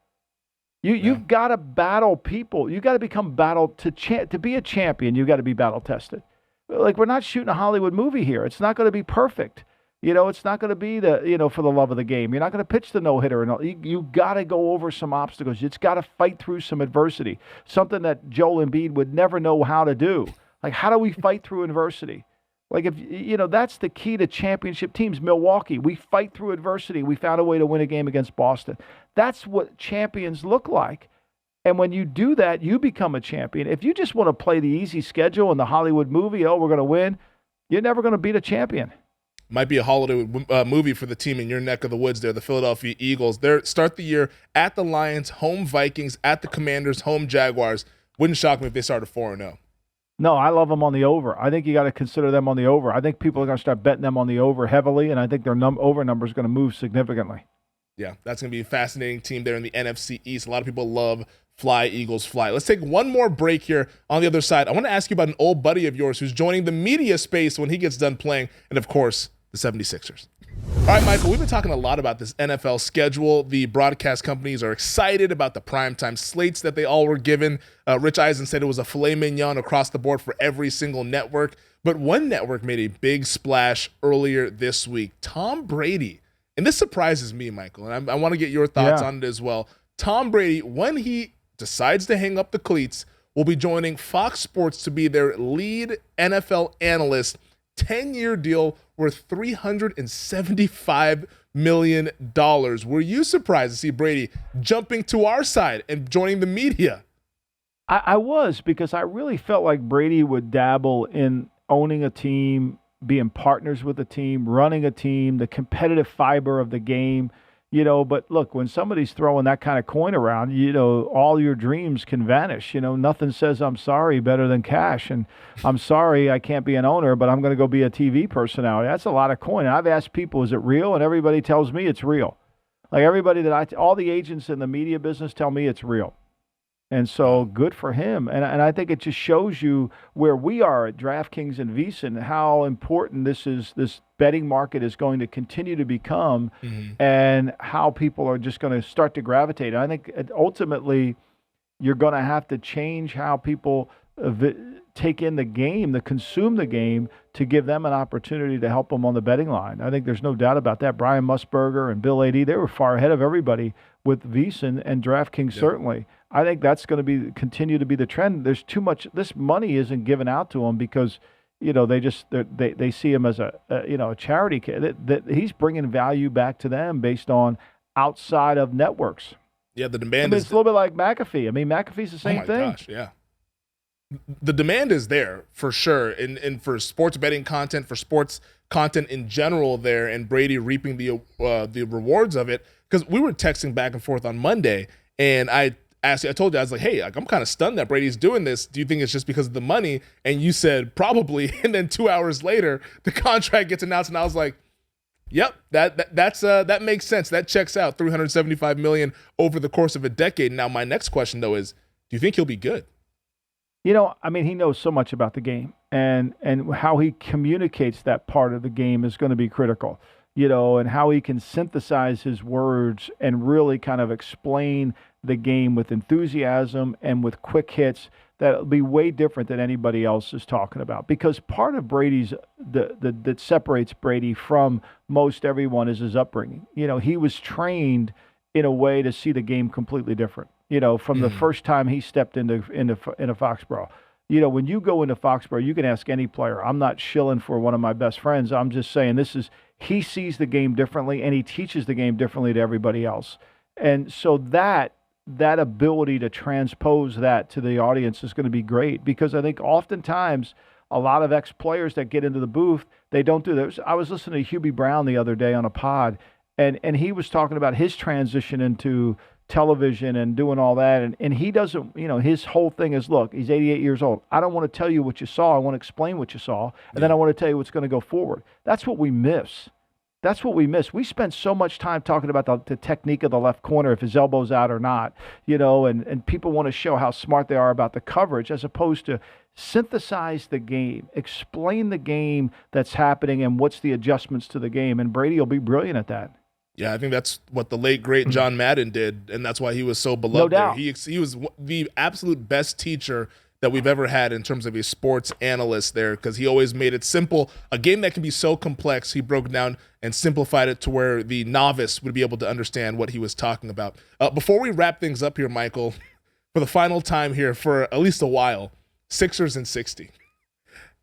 You've got to battle people. You got to become to be a champion. You got to be battle tested. Like, we're not shooting a Hollywood movie here. It's not going to be perfect. It's not going to be for the love of the game. You're not going to pitch the no-hitter. You got to go over some obstacles. It's got to fight through some adversity, something that Joel Embiid would never know how to do. Like, how do we fight through adversity? Like, if that's the key to championship teams. Milwaukee, we fight through adversity. We found a way to win a game against Boston. That's what champions look like. And when you do that, you become a champion. If you just want to play the easy schedule in the Hollywood movie, we're going to win, you're never going to beat a champion. Might be a holiday movie for the team in your neck of the woods there, the Philadelphia Eagles. They start the year at the Lions, home Vikings, at the Commanders, home Jaguars. Wouldn't shock me if they started 4-0. No, I love them on the over. I think you got to consider them on the over. I think people are going to start betting them on the over heavily, and I think their over number is going to move significantly. Yeah, that's going to be a fascinating team there in the NFC East. A lot of people love Fly, Eagles, Fly. Let's take one more break here on the other side. I want to ask you about an old buddy of yours who's joining the media space when he gets done playing, and of course, the 76ers. All right, Michael, we've been talking a lot about this NFL schedule. The broadcast companies are excited about the primetime slates that they all were given. Rich Eisen said it was a filet mignon across the board for every single network. But one network made a big splash earlier this week. Tom Brady. And this surprises me, Michael, and I want to get your thoughts on it as well. Tom Brady, when he decides to hang up the cleats, will be joining Fox Sports to be their lead NFL analyst. 10-year deal worth $375 million. Were you surprised to see Brady jumping to our side and joining the media? I was, because I really felt like Brady would dabble in owning a team, being partners with a team, running a team, the competitive fiber of the game. But look, when somebody's throwing that kind of coin around, all your dreams can vanish. Nothing says I'm sorry better than cash. And I'm sorry I can't be an owner, but I'm going to go be a TV personality. That's a lot of coin. And I've asked people, is it real? And everybody tells me it's real. Like, everybody all the agents in the media business tell me it's real. And so good for him. And I think it just shows you where we are at DraftKings and VSiN, how important this betting market is going to continue to become, and how people are just going to start to gravitate. I think ultimately you're going to have to change how people take in the game, to consume the game, to give them an opportunity to help them on the betting line. I think there's no doubt about that. Brian Musburger and Bill Adee, they were far ahead of everybody with VSiN and DraftKings, certainly. I think that's going to continue to be the trend. There's too much. This money isn't given out to them because, they see him as a charity kid. That he's bringing value back to them based on outside of networks. Yeah, the demand is. It's a little bit like McAfee. I mean, McAfee's the same thing. Gosh, yeah. The demand is there for sure, and for sports betting content, for sports content in general there, and Brady reaping the rewards of it. Because we were texting back and forth on Monday, and I told you, I was like, hey, I'm kind of stunned that Brady's doing this. Do you think it's just because of the money? And you said probably. And then 2 hours later, the contract gets announced, and I was like, yep, that makes sense. That checks out. $375 million over the course of a decade. Now, my next question though is, do you think he'll be good? He knows so much about the game, and how he communicates that part of the game is going to be critical. And how he can synthesize his words and really kind of explain the game with enthusiasm and with quick hits that'll be way different than anybody else is talking about. Because part of Brady's that separates Brady from most everyone is his upbringing. He was trained in a way to see the game completely different. from the first time he stepped into Foxborough. When you go into Foxborough, you can ask any player. I'm not shilling for one of my best friends. I'm just saying he sees the game differently, and he teaches the game differently to everybody else. And so that ability to transpose that to the audience is going to be great, because I think oftentimes a lot of ex-players that get into the booth, they don't do that. I was listening to Hubie Brown the other day on a pod, and he was talking about his transition into television and doing all that, and he doesn't, his whole thing is, look, he's 88 years old. I don't want to tell you what you saw. I want to explain what you saw, and then I want to tell you what's going to go forward. That's what we miss. We spend so much time talking about the technique of the left corner, if his elbow's out or not, and people want to show how smart they are about the coverage, as opposed to synthesize the game, explain the game that's happening and what's the adjustments to the game. And Brady will be brilliant at that. Yeah, I think that's what the late, great John Madden did, and that's why he was so beloved. No doubt. There. He was the absolute best teacher that we've ever had in terms of a sports analyst there, because he always made it simple. A game that can be so complex, he broke down and simplified it to where the novice would be able to understand what he was talking about. Before we wrap things up here, Michael, for the final time here for at least a while, Sixers in 60.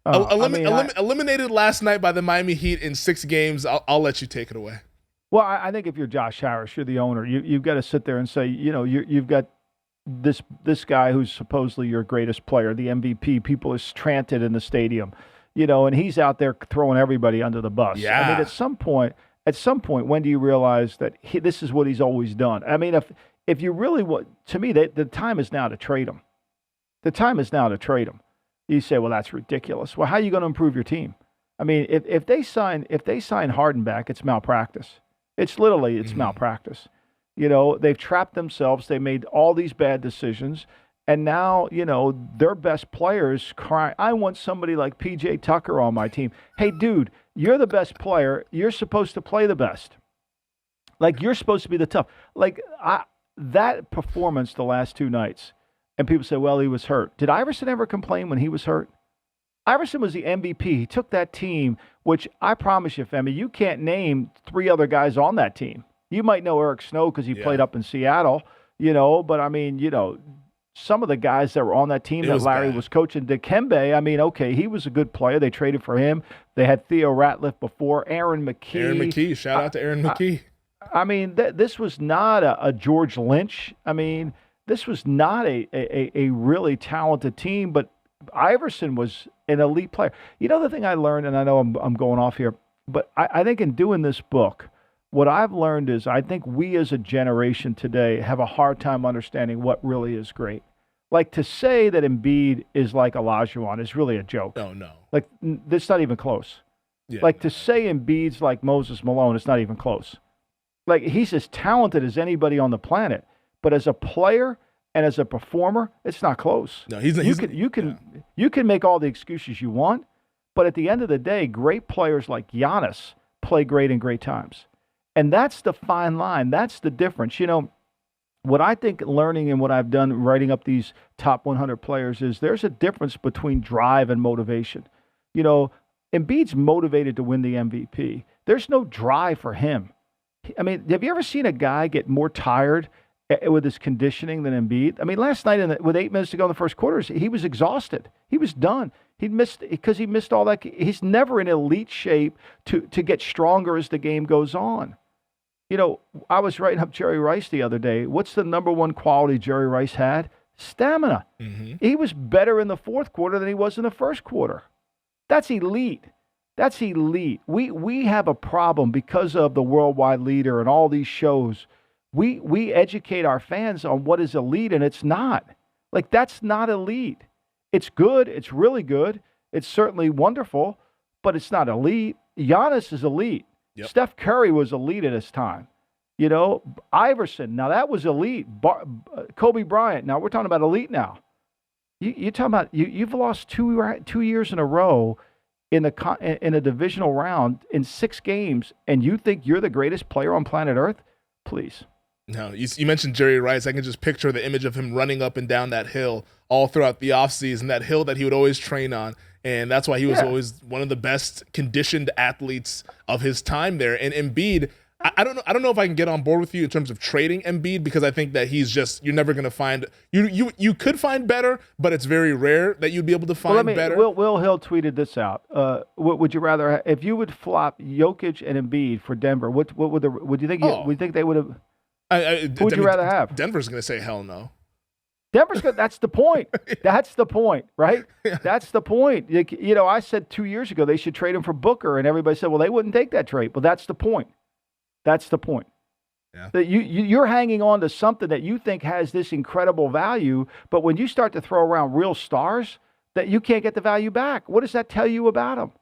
Eliminated last night by the Miami Heat in 6 games. I'll let you take it away. Well, I think if you're Josh Harris, you're the owner. You've got to sit there and say, you've got this guy who's supposedly your greatest player, the MVP. People are chanted in the stadium, and he's out there throwing everybody under the bus. Yeah. I mean, at some point, when do you realize that this is what he's always done? I mean, if you really want, to me, the time is now to trade him. The time is now to trade him. You say, well, that's ridiculous. Well, how are you going to improve your team? I mean, if they sign Harden back, it's malpractice. It's literally malpractice. They've trapped themselves. They made all these bad decisions. And now, their best players cry, I want somebody like P.J. Tucker on my team. Hey, dude, you're the best player. You're supposed to play the best. Like, you're supposed to be the tough. Like, that performance the last 2 nights, and people say, well, he was hurt. Did Iverson ever complain when he was hurt? Iverson was the MVP. He took that team, which I promise you, Femi, you can't name 3 other guys on that team. You might know Eric Snow because he played up in Seattle, but I mean, some of the guys that were on that team that Larry was coaching, Dikembe, I mean, okay, he was a good player. They traded for him. They had Theo Ratliff before, Aaron McKee. Shout out to Aaron McKee. I mean, this was not a George Lynch. I mean, this was not a really talented team, but Iverson was an elite player. The thing I learned, and I know I'm going off here, but I think in doing this book, what I've learned is I think we as a generation today have a hard time understanding what really is great. Like, to say that Embiid is like Olajuwon is really a joke. No. Like, it's not even close. Yeah. Like, to say Embiid's like Moses Malone, it's not even close. Like, he's as talented as anybody on the planet, but as a player and as a performer, it's not close. No, you can make all the excuses you want, but at the end of the day, great players like Giannis play great in great times. And that's the fine line. That's the difference. What I think learning and what I've done writing up these top 100 players is there's a difference between drive and motivation. Embiid's motivated to win the MVP. There's no drive for him. I mean, have you ever seen a guy get more tired with his conditioning than Embiid? I mean, last night with 8 minutes to go in the first quarter, he was exhausted. He was done. He missed all that. He's never in elite shape to get stronger as the game goes on. I was writing up Jerry Rice the other day. What's the number one quality Jerry Rice had? Stamina. Mm-hmm. He was better in the fourth quarter than he was in the first quarter. That's elite. That's elite. We have a problem because of the Worldwide Leader and all these shows. We educate our fans on what is elite, and it's not. Like, that's not elite. It's good. It's really good. It's certainly wonderful, but it's not elite. Giannis is elite. Yep. Steph Curry was elite at his time. Iverson, now that was elite. Kobe Bryant, now we're talking about elite now. You're talking about you've lost 2 years in a row in a divisional round in 6 games, and you think you're the greatest player on planet Earth? Please. No, you mentioned Jerry Rice. I can just picture the image of him running up and down that hill all throughout the offseason, that hill that he would always train on. And that's why he was always one of the best conditioned athletes of his time there. And Embiid, I don't know. I don't know if I can get on board with you in terms of trading Embiid, because I think that he's just, you're never going to find, you could find better, but it's very rare that you'd be able to find better. Will Hill tweeted this out. Would you rather, if you would flop Jokic and Embiid for Denver, would you think they would have? Who would you rather have? Denver's going to say hell no. Denver's good. That's the point. That's the point, right? Yeah. That's the point. You know, I said 2 years ago they should trade him for Booker, and everybody said, well, they wouldn't take that trade. Well, that's the point. That's the point. Yeah. That you're hanging on to something that you think has this incredible value, but when you start to throw around real stars, that you can't get the value back. What does that tell you about them?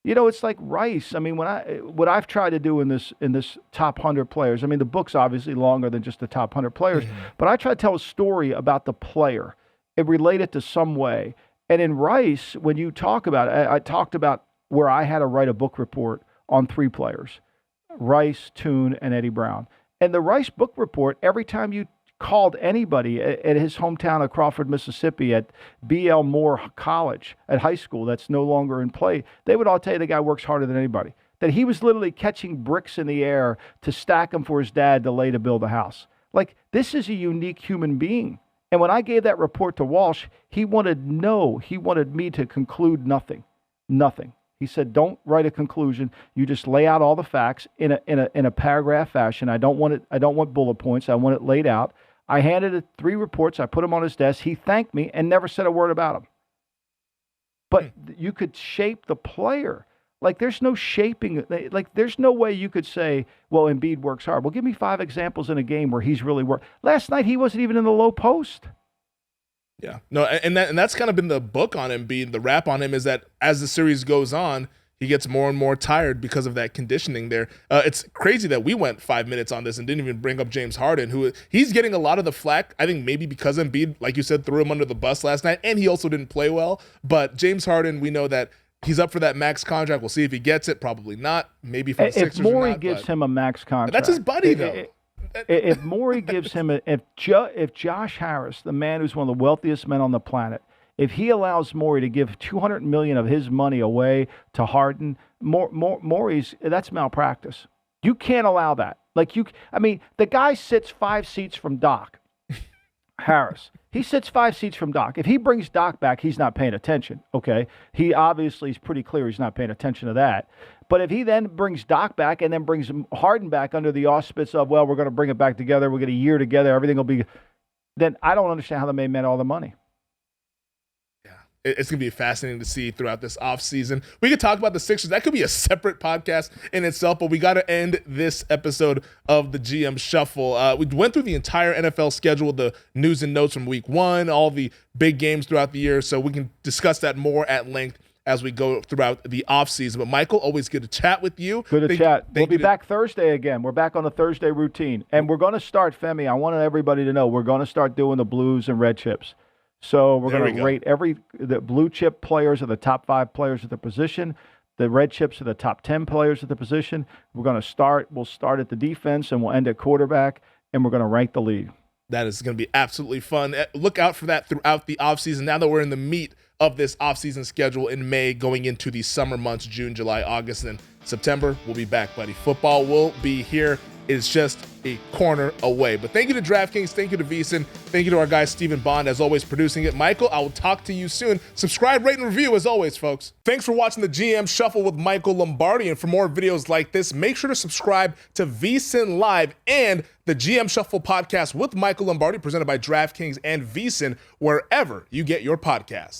You know, it's like Rice. I mean, what I've tried to do in this top 100 players. I mean, the book's obviously longer than just the top 100 players, but I try to tell a story about the player and relate it to some way. And in Rice, when you talk about it, I talked about where I had to write a book report on 3 players: Rice, Toon, and Eddie Brown. And the Rice book report, every time you called anybody at his hometown of Crawford, Mississippi, at B.L. Moore College, at high school that's no longer in play, they would all tell you the guy works harder than anybody. That he was literally catching bricks in the air to stack them for his dad to lay to build a house. Like, this is a unique human being. And when I gave that report to Walsh, he wanted me to conclude nothing. Nothing. He said, don't write a conclusion. You just lay out all the facts in a paragraph fashion. I don't want bullet points. I want it laid out. I handed it 3 reports. I put them on his desk. He thanked me and never said a word about them. But you could shape the player. Like, there's no shaping. Like, there's no way you could say, well, Embiid works hard. Well, give me 5 examples in a game where he's really worked. Last night, he wasn't even in the low post. Yeah. No, and that's kind of been the book on Embiid. The rap on him is that as the series goes on, he gets more and more tired because of that conditioning there. It's crazy that we went 5 minutes on this and didn't even bring up James Harden, who he's getting a lot of the flack, I think maybe because Embiid, like you said, threw him under the bus last night, and he also didn't play well. But James Harden, we know that he's up for that max contract. We'll see if he gets it. Probably not. Maybe for the Sixers. If Morey gives him a max contract. That's his buddy, though. If Morey gives him if Josh Harris, the man who's one of the wealthiest men on the planet, if he allows Morey to give $200 million of his money away to Harden, Morey's, that's malpractice. You can't allow that. The guy sits 5 seats from Doc Harris. He sits 5 seats from Doc. If he brings Doc back, he's not paying attention. Okay, he obviously is pretty clear he's not paying attention to that. But if he then brings Doc back and then brings Harden back under the auspice of, well, we're going to bring it back together, we'll get a year together, everything will be, then I don't understand how they made all the money. It's going to be fascinating to see throughout this offseason. We could talk about the Sixers. That could be a separate podcast in itself, but we got to end this episode of the GM Shuffle. We went through the entire NFL schedule, the news and notes from week 1, all the big games throughout the year, so we can discuss that more at length as we go throughout the offseason. But Michael, always good to chat with you. Good to chat. We'll be back Thursday again. We're back on the Thursday routine. And we're going to start, Femi, I wanted everybody to know, we're going to start doing the blues and red chips. So we're going to rate the blue chip players are the top 5 players at the position. The red chips are the top 10 players at the position. We'll start at the defense and we'll end at quarterback, and we're going to rank the league. That is going to be absolutely fun. Look out for that throughout the offseason. Now that we're in the meat of this offseason schedule in May, going into the summer months, June, July, August, and September, we'll be back, buddy. Football will be here. It's just a corner away. But thank you to DraftKings. Thank you to VSiN. Thank you to our guy, Stephen Bond, as always, producing it. Michael, I will talk to you soon. Subscribe, rate, and review, as always, folks. Thanks for watching the GM Shuffle with Michael Lombardi. And for more videos like this, make sure to subscribe to VSiN Live and the GM Shuffle podcast with Michael Lombardi, presented by DraftKings and VSiN, wherever you get your podcasts.